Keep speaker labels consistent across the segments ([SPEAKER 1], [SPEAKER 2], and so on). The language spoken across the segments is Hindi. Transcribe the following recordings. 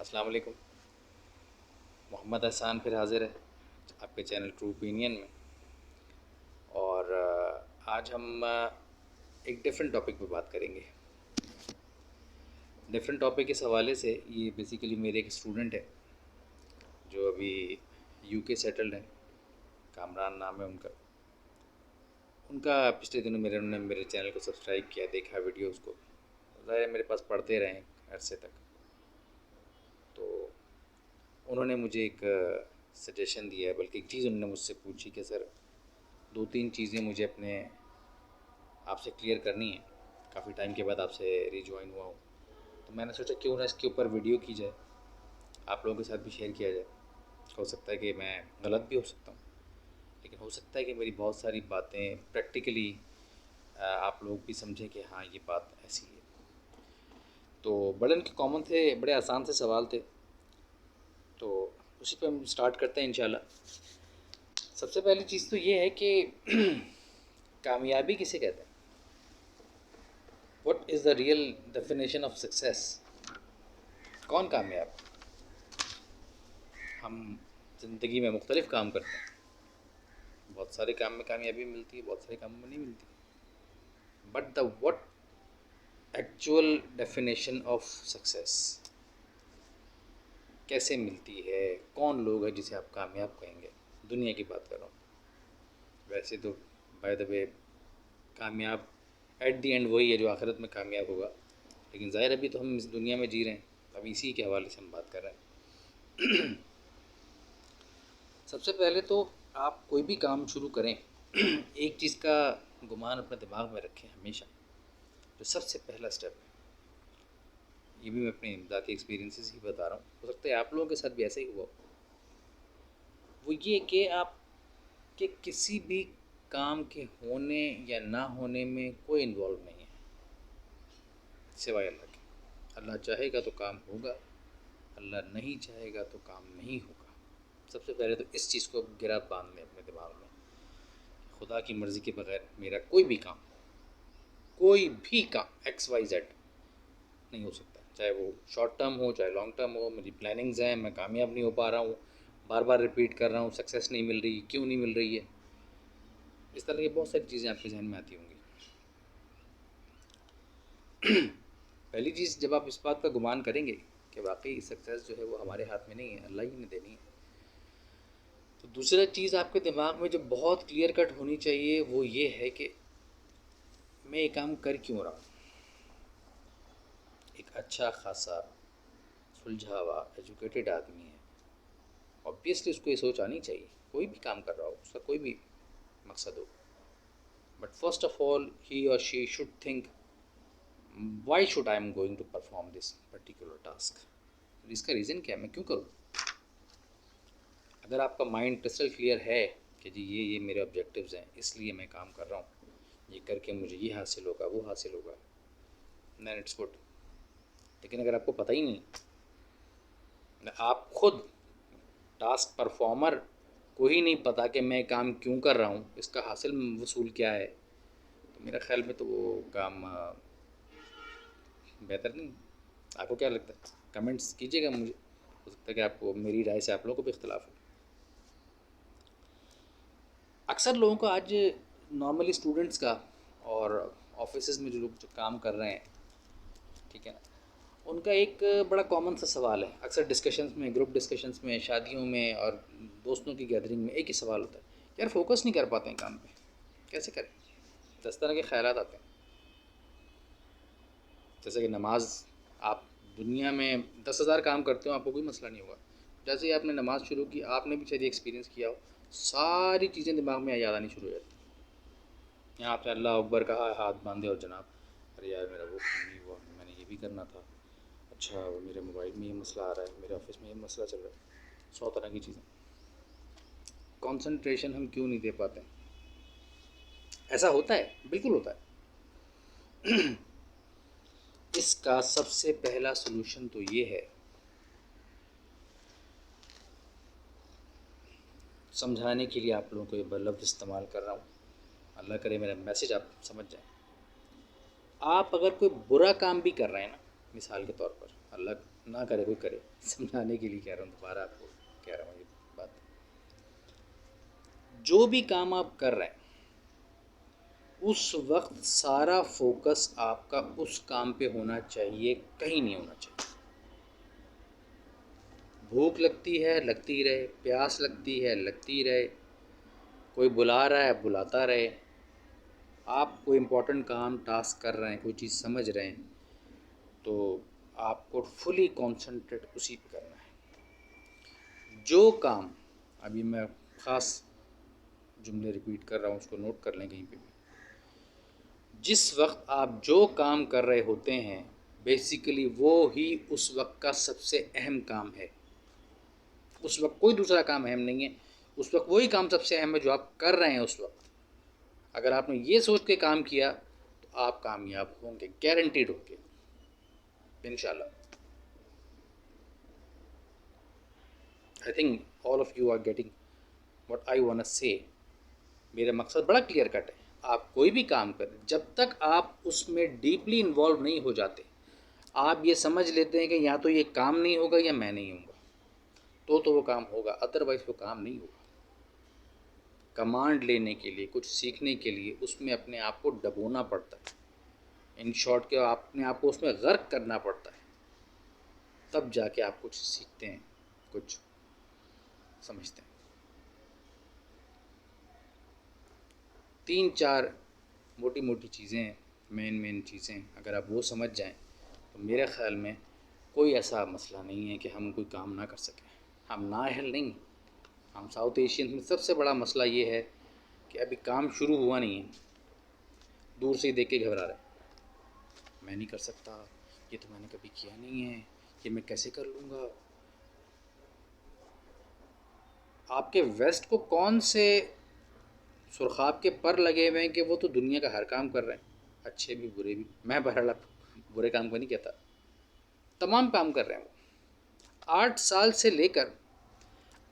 [SPEAKER 1] अस्सलाम वालेकुम। मोहम्मद हसन फिर हाज़िर है आपके चैनल ट्रू ओपिनियन में। और आज हम एक डिफरेंट टॉपिक पे बात करेंगे। डिफरेंट टॉपिक इस हवाले से, ये बेसिकली मेरे एक स्टूडेंट है जो अभी यूके सेटल्ड हैं, कामरान नाम है उनका। पिछले दिनों उन्होंने मेरे चैनल को सब्सक्राइब किया, देखा वीडियोज़ को, ज़ाहिर मेरे पास पढ़ते रहे अरसे तक। तो उन्होंने मुझे एक सजेशन दिया है, बल्कि एक चीज़ उन्होंने मुझसे पूछी कि सर 2-3 चीज़ें मुझे अपने आपसे क्लियर करनी है। काफ़ी टाइम के बाद आपसे रिजॉइन हुआ हूँ, तो मैंने सोचा क्यों ना इसके ऊपर वीडियो की जाए, आप लोगों के साथ भी शेयर किया जाए। हो सकता है कि मैं गलत भी हो सकता हूँ, लेकिन हो सकता है कि मेरी बहुत सारी बातें प्रैक्टिकली आप लोग भी समझें कि हाँ ये बात ऐसी है। तो बड़े उनके कॉमन थे, बड़े आसान से सवाल थे, तो उसी पे हम स्टार्ट करते हैं इंशाल्लाह। सबसे पहली चीज़ तो ये है कि कामयाबी किसे कहते हैं? What is the real definition of success? कौन कामयाब? हम ज़िंदगी में मुख्तलिफ़ काम करते हैं, बहुत सारे काम में कामयाबी मिलती है, बहुत सारे कामों में नहीं मिलती, but the what actual definition of success कैसे मिलती है? कौन लोग हैं जिसे आप कामयाब कहेंगे? दुनिया की बात कर रहा हूँ। वैसे तो बाय द वे कामयाब एट द एंड वही है जो आखिरत में कामयाब होगा, लेकिन ज़ाहिर अभी तो हम इस दुनिया में जी रहे हैं, अब इसी के हवाले से हम बात कर रहे हैं। सबसे पहले तो आप कोई भी काम शुरू करें, एक चीज़ का गुमान अपने दिमाग में रखें हमेशा। जो सबसे पहला स्टेप है, ये भी मैं अपने ज़ाती एक्सपीरियंसेस ही बता रहा हूँ, हो सकता है आप लोगों के साथ भी ऐसा ही हुआ, वो ये कि आप के किसी भी काम के होने या ना होने में कोई इन्वॉल्व नहीं है सिवाय अल्लाह के। अल्लाह चाहेगा तो काम होगा, अल्लाह नहीं चाहेगा तो काम नहीं होगा। सबसे पहले तो इस चीज़ को गिरा बांध लें अपने दिमाग में, खुदा की मर्ज़ी के बगैर मेरा कोई भी काम XYZ नहीं हो सकता, चाहे वो शॉर्ट टर्म हो चाहे लॉन्ग टर्म हो। मेरी प्लानिंग्स हैं, मैं कामयाब नहीं हो पा रहा हूँ, बार बार रिपीट कर रहा हूँ, सक्सेस नहीं मिल रही, क्यों नहीं मिल रही है, इस तरह की बहुत सारी चीज़ें आपके जहन में आती होंगी। पहली चीज़, जब आप इस बात का गुमान करेंगे कि वाकई सक्सेस जो है वो हमारे हाथ में नहीं है, अल्लाह ही ने देनी है, तो दूसरा चीज़ आपके दिमाग में जो बहुत क्लियर कट होनी चाहिए वो ये है कि मैं ये काम कर क्यों रहा हूँ। एक अच्छा खासा सुलझा हुआ एजुकेटेड आदमी है, ऑब्वियसली उसको ये सोच आनी चाहिए, कोई भी काम कर रहा हो उसका कोई भी मकसद हो, but first of all he और she should think why should I am going to perform this particular task. इसका रीज़न क्या है, मैं क्यों करूँ? अगर आपका माइंड क्रिस्टल क्लियर है कि जी ये मेरे ऑब्जेक्टिव्स हैं, इसलिए मैं काम कर रहा हूँ, ये करके मुझे ये हासिल होगा वो हासिल होगा, देन इट्स गुड। लेकिन अगर आपको पता ही नहीं, आप खुद टास्क परफॉर्मर को ही नहीं पता कि मैं काम क्यों कर रहा हूँ, इसका हासिल वसूल क्या है, तो मेरा ख्याल में तो वो काम बेहतर नहीं। आपको क्या लगता है? कमेंट्स कीजिएगा मुझे, हो सकता है कि आपको मेरी राय से आप लोगों को भी इख्तलाफ हो। अक्सर लोगों का आज नॉर्मली स्टूडेंट्स का और ऑफिस में जो लोग जो काम कर रहे हैं, ठीक है ना, उनका एक बड़ा कॉमन सा सवाल है। अक्सर डिस्कशंस में, ग्रुप डिस्कशंस में, शादियों में और दोस्तों की गैदरिंग में एक ही सवाल होता है, यार फोकस नहीं कर पाते हैं काम पे, कैसे करें? 10 तरह के ख्यालात आते हैं। जैसे कि नमाज, आप दुनिया में 10,000 काम करते हो, आपको कोई मसला नहीं होगा, जैसे ही आपने नमाज़ शुरू की, आपने भी शायद एक्सपीरियंस किया हो, सारी चीज़ें दिमाग में याद आनी शुरू हो जाती हैं। यहाँ आपने अल्लाह अकबर कहा, हाथ बांधे और जनाब अरे यार मेरा वो नहीं हुआ, मैंने ये भी करना था, अच्छा मेरे मोबाइल में ये मसला आ रहा है, मेरे ऑफिस में ये मसला चल रहा है, 100 तरह की चीज़ें। कंसंट्रेशन हम क्यों नहीं दे पाते? ऐसा होता है, बिल्कुल होता है। इसका सबसे पहला सलूशन तो ये है, समझाने के लिए आप लोगों को ये लफ्ज़ इस्तेमाल कर रहा हूँ, अल्लाह करे मेरा मैसेज आप समझ जाएं। आप अगर कोई बुरा काम भी कर रहे हैं ना, मिसाल के तौर पर, अल्लाह ना करे कोई करे, समझाने के लिए कह रहा हूँ, दोबारा आपको कह रहा हूँ ये बात। जो भी काम आप कर रहे हैं उस वक्त सारा फोकस आपका उस काम पे होना चाहिए, कहीं नहीं होना चाहिए। भूख लगती है लगती रहे, प्यास लगती है लगती रहे, कोई बुला रहा है बुलाता रहे, आप कोई इम्पोर्टेंट काम टास्क कर रहे हैं, कोई चीज़ समझ रहे हैं, तो आपको फुली कॉन्सेंट्रेट उसी पे करना है। जो काम, अभी मैं ख़ास जुमले रिपीट कर रहा हूँ, उसको नोट कर लें कहीं पे भी। जिस वक्त आप जो काम कर रहे होते हैं बेसिकली वो ही उस वक्त का सबसे अहम काम है। उस वक्त कोई दूसरा काम अहम नहीं है, उस वक्त वही काम सबसे अहम है जो आप कर रहे हैं उस वक्त। अगर आपने ये सोच के काम किया तो आप कामयाब होंगे, गारंटीड होंगे इंशाल्लाह। I think all of you are getting what I want to say. मेरा मकसद बड़ा क्लियर कट है। आप कोई भी काम करें, जब तक आप उसमें डीपली इन्वॉल्व नहीं हो जाते, आप ये समझ लेते हैं कि या तो ये काम नहीं होगा या मैं नहीं हूँगा, तो वो काम होगा, अदरवाइज़ वो काम नहीं होगा। कमांड लेने के लिए, कुछ सीखने के लिए उसमें अपने आप को डबोना पड़ता है। इन शॉर्ट के अपने आप को उसमें गर्क करना पड़ता है, तब जाके आप कुछ सीखते हैं, कुछ समझते हैं। 3-4 मोटी मोटी चीज़ें, मेन चीज़ें अगर आप वो समझ जाएं तो मेरे ख़्याल में कोई ऐसा मसला नहीं है कि हम कोई काम ना कर सकें। हम नाअहल नहीं। हम साउथ एशियन में सबसे बड़ा मसला ये है कि अभी काम शुरू हुआ नहीं है, दूर से ही देख के घबरा रहे, मैं नहीं कर सकता, ये तो मैंने कभी किया नहीं है, ये मैं कैसे कर लूँगा। आपके वेस्ट को कौन से सुरखाब के पर लगे हुए हैं कि वो तो दुनिया का हर काम कर रहे हैं, अच्छे भी बुरे भी। मैं बहरहाल बुरे काम को नहीं कहता, तमाम काम कर रहे हैं वो। 8 साल से लेकर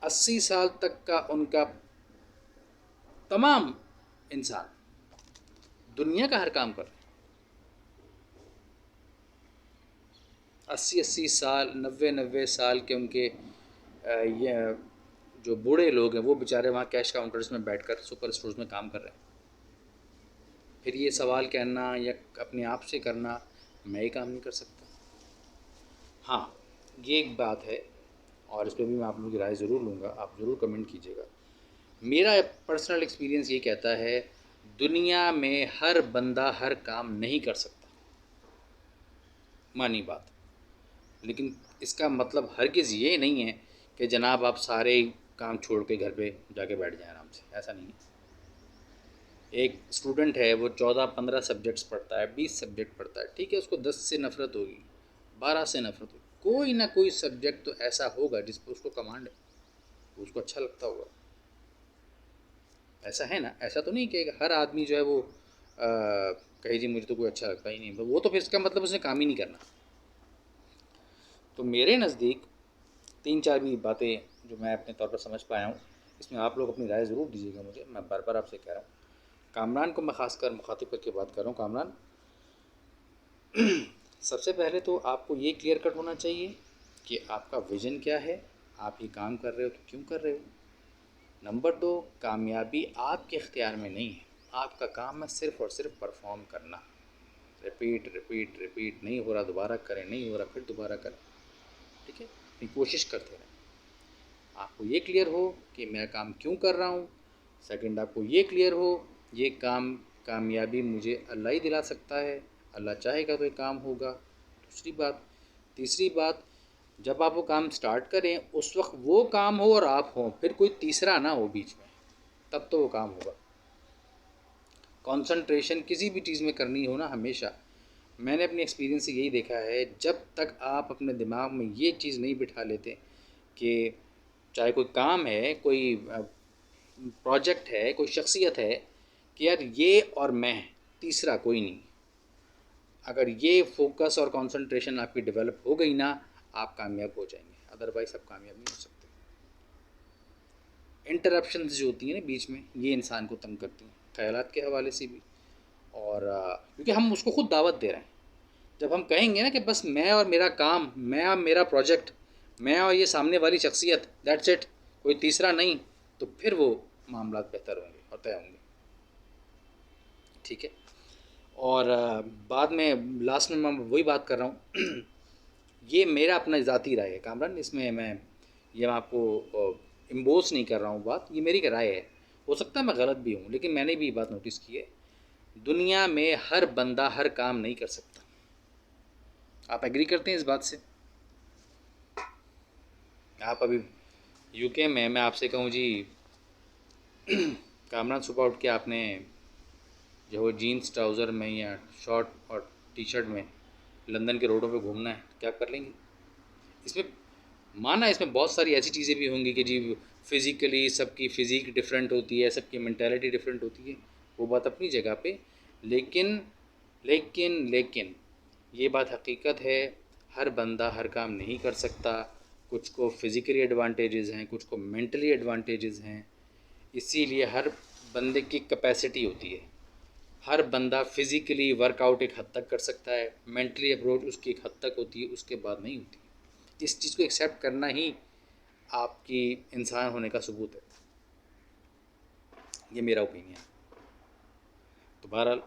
[SPEAKER 1] 80 साल तक का उनका तमाम इंसान दुनिया का हर काम कर रहे हैं। 80-80 साल, 90-90 साल के उनके ये जो बूढ़े लोग हैं वो बेचारे वहाँ कैश काउंटर्स में बैठकर सुपर स्टोर्स में काम कर रहे हैं। फिर ये सवाल कहना या अपने आप से करना मैं ये काम नहीं कर सकता। हाँ, ये एक बात है और इस पर भी मैं आप लोगों की राय ज़रूर लूँगा, आप ज़रूर कमेंट कीजिएगा। मेरा पर्सनल एक्सपीरियंस ये कहता है दुनिया में हर बंदा हर काम नहीं कर सकता, मानी बात। लेकिन इसका मतलब हरगिज़ ये नहीं है कि जनाब आप सारे काम छोड़ के घर पे जाके बैठ जाएं आराम से, ऐसा नहीं है। एक स्टूडेंट है, वो 14-15 सब्जेक्ट्स पढ़ता है, 20 सब्जेक्ट पढ़ता है, ठीक है, उसको 10 से नफ़रत होगी, 12 से नफ़रत होगी, कोई ना कोई सब्जेक्ट तो ऐसा होगा जिस पर उसको कमांड है, उसको अच्छा लगता होगा। ऐसा है ना? ऐसा तो नहीं कि हर आदमी जो है वो कहे जी मुझे तो कोई अच्छा लगता ही नहीं, वो तो फिर इसका मतलब उसने काम ही नहीं करना। तो मेरे नज़दीक 3-4 भी बातें जो मैं अपने तौर पर समझ पाया हूँ, इसमें आप लोग अपनी राय ज़रूर दीजिएगा मुझे। मैं बार बार आपसे कह रहा हूँ, कामरान को मैं ख़ासकर मुखातिब करके बात कर रहा हूँ। कामरान, सबसे पहले तो आपको ये क्लियर कट होना चाहिए कि आपका विज़न क्या है, आप ये काम कर रहे हो तो क्यों कर रहे हो। नंबर 2, कामयाबी आपके इख्तियार में नहीं है, आपका काम है सिर्फ़ और सिर्फ परफॉर्म करना। रिपीट रिपीट रिपीट, नहीं हो रहा दोबारा करें, नहीं हो रहा फिर दोबारा करें, ठीक है, अपनी कोशिश करते रहें। आपको ये क्लियर हो कि मैं काम क्यों कर रहा हूँ। सेकंड, आपको ये क्लियर हो ये काम कामयाबी मुझे अल्लाह ही दिला सकता है, अल्लाह चाहेगा तो ये काम होगा। दूसरी बात, तीसरी बात, जब आप वो काम स्टार्ट करें उस वक्त वो काम हो और आप हों, फिर कोई तीसरा ना हो बीच में, तब तो वो काम होगा। कंसंट्रेशन किसी भी चीज़ में करनी हो ना, हमेशा मैंने अपने एक्सपीरियंस से यही देखा है, जब तक आप अपने दिमाग में ये चीज़ नहीं बिठा लेते कि चाहे कोई काम है, कोई प्रोजेक्ट है, कोई शख्सियत है, कि यार ये और मैं, तीसरा कोई नहीं, अगर ये फोकस और कंसंट्रेशन आपकी डेवलप हो गई ना, आप कामयाब हो जाएंगे, अदरवाइज़ आप कामयाब नहीं हो सकते। इंटरप्शंस जो होती हैं ना बीच में, ये इंसान को तंग करती हैं, ख़यालात के हवाले से भी, और क्योंकि हम उसको खुद दावत दे रहे हैं जब हम कहेंगे ना कि बस मैं और मेरा काम, मैं और मेरा प्रोजेक्ट, मैं और ये सामने वाली शख्सियत, दैट्स इट, कोई तीसरा नहीं, तो फिर वो मामला बेहतर होंगे और तय होंगे। ठीक है। और बाद में लास्ट में मैं वही बात कर रहा हूँ ये मेरा अपना ज़ाती राय है कामरान, इसमें मैं आपको इम्बोस नहीं कर रहा हूँ बात, ये मेरी राय है। हो सकता है मैं गलत भी हूँ, लेकिन मैंने भी ये बात नोटिस की है, दुनिया में हर बंदा हर काम नहीं कर सकता। आप एग्री करते हैं इस बात से? आप अभी यूके में, मैं आपसे कहूँ जी कामरान, सुबह उठ के आपने जो वो जीन्स ट्राउज़र में या शॉर्ट और टी शर्ट में लंदन के रोडों पे घूमना है, क्या कर लेंगे? इसमें माना इसमें बहुत सारी ऐसी चीज़ें भी होंगी कि जी फिज़िकली सबकी फ़िज़ीक डिफरेंट होती है, सबकी मेंटालिटी डिफरेंट होती है, वो बात अपनी जगह पे, लेकिन लेकिन ये बात हकीकत है, हर बंदा हर काम नहीं कर सकता। कुछ को फिज़िकली एडवांटेजेस हैं, कुछ को मेंटली एडवांटेजेस हैं, इसीलिए हर बंदे की कैपेसिटी होती है। हर बंदा फिज़िकली वर्कआउट एक हद तक कर सकता है, मेंटली अप्रोच उसकी एक हद तक होती है, उसके बाद नहीं होती। इस चीज़ को एक्सेप्ट करना ही आपकी इंसान होने का सबूत है। ये मेरा ओपिनियन। तो बहरहाल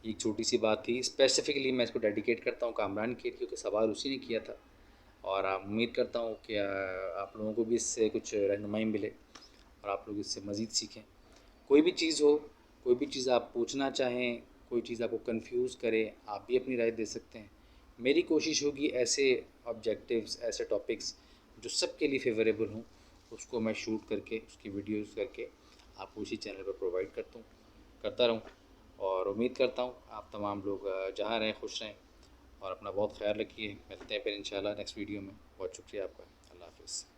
[SPEAKER 1] एक छोटी सी बात थी, स्पेसिफ़िकली मैं इसको डेडिकेट करता हूँ कामरान के लिए, क्योंकि सवाल उसी ने किया था। और उम्मीद करता हूँ कि आप लोगों को भी इससे कुछ रहनुमाई मिले और आप लोग इससे मज़ीद सीखें। कोई भी चीज़ हो, कोई भी चीज़ आप पूछना चाहें, कोई चीज़ आपको कंफ्यूज करे, आप भी अपनी राय दे सकते हैं। मेरी कोशिश होगी ऐसे ऑब्जेक्टिव्स, ऐसे टॉपिक्स जो सबके लिए फेवरेबल हों, उसको मैं शूट करके, उसकी वीडियोस करके आपको उसी चैनल पर प्रोवाइड करता रहूँ। और उम्मीद करता हूँ आप तमाम लोग जहाँ रहें खुश रहें और अपना बहुत ख्याल रखिए। मिलते हैं फिर इंशाल्लाह नेक्स्ट वीडियो में। बहुत शुक्रिया आपका। अल्लाह हाफ़िज़।